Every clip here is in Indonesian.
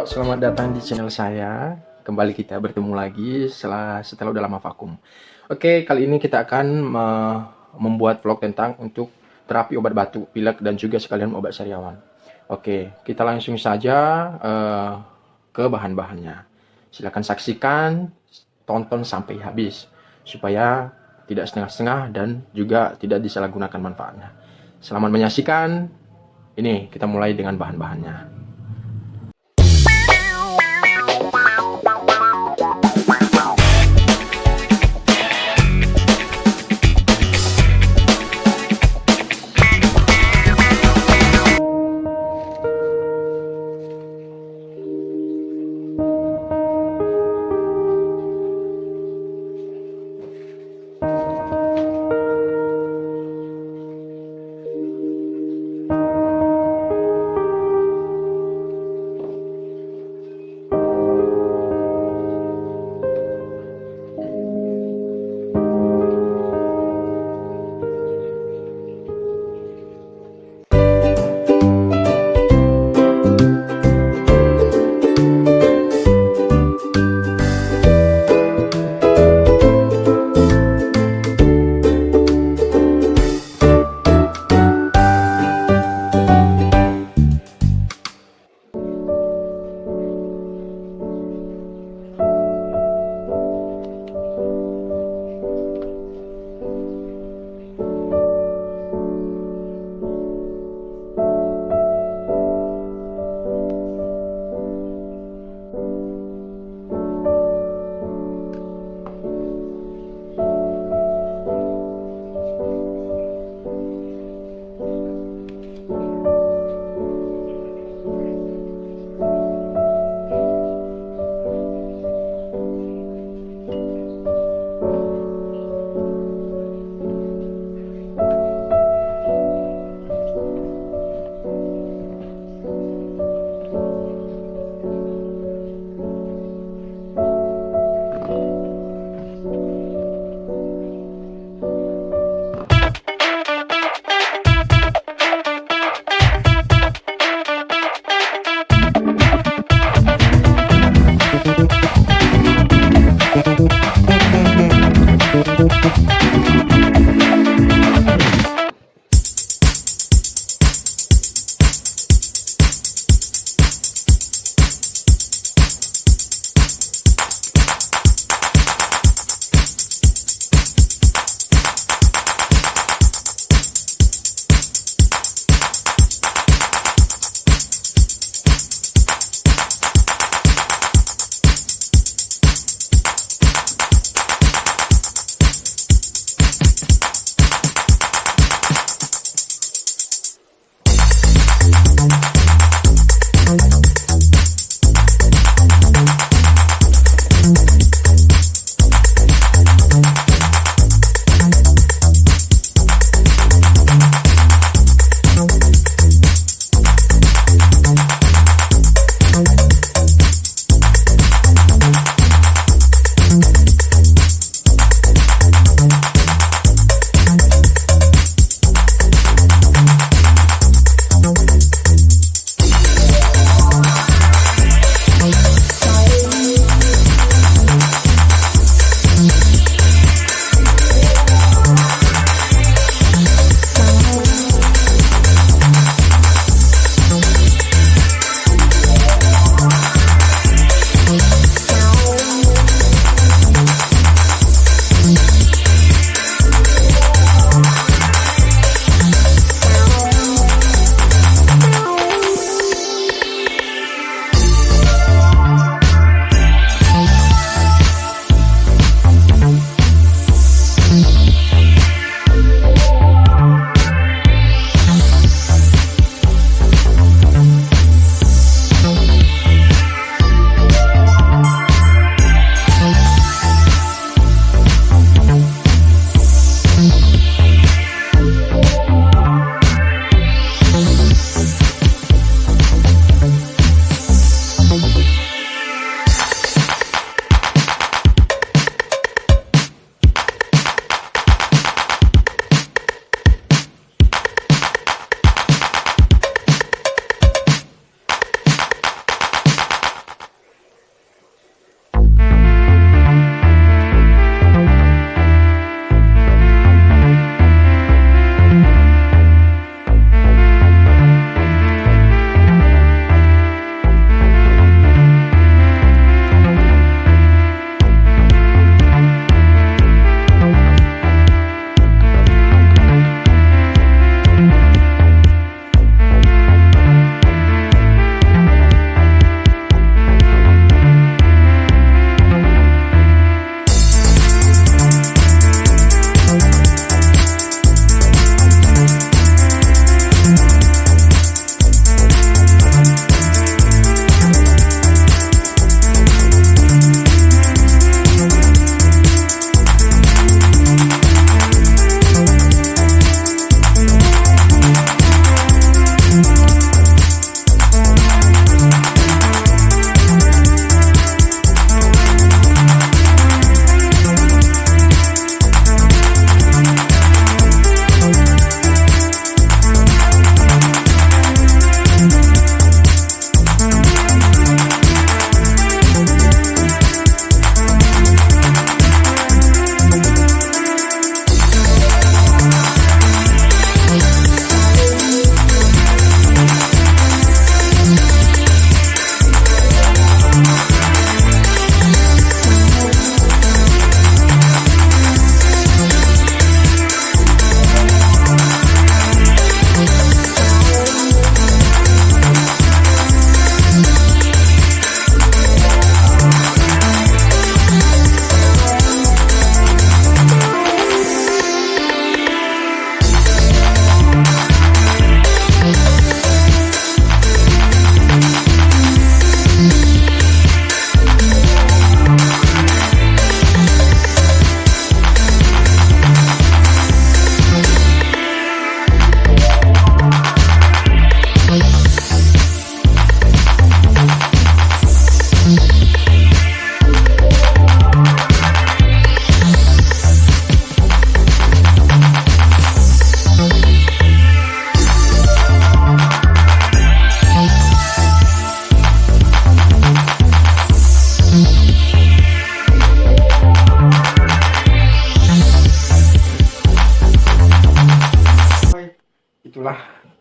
Selamat datang di channel saya. Kembali kita bertemu lagi setelah udah lama vakum. Oke, kali ini kita akan membuat vlog tentang untuk terapi obat batuk, pilek, dan juga sekalian obat sariawan. Oke, kita langsung saja ke bahan-bahannya. Silahkan saksikan, tonton sampai habis supaya tidak setengah-setengah dan juga tidak disalahgunakan manfaatnya. Selamat menyaksikan. Ini kita mulai dengan bahan-bahannya.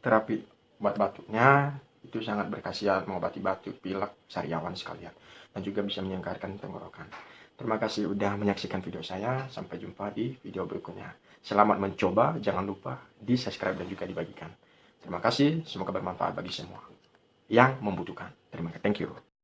terapi obat batuknya itu sangat berkhasiat mengobati batuk, pilek, sariawan sekalian, dan juga bisa menyegarkan tenggorokan. Terima kasih udah menyaksikan video saya. Sampai jumpa di video berikutnya. Selamat mencoba, jangan lupa di subscribe dan juga dibagikan. Terima kasih, semoga bermanfaat bagi semua yang membutuhkan. Terima kasih, thank you.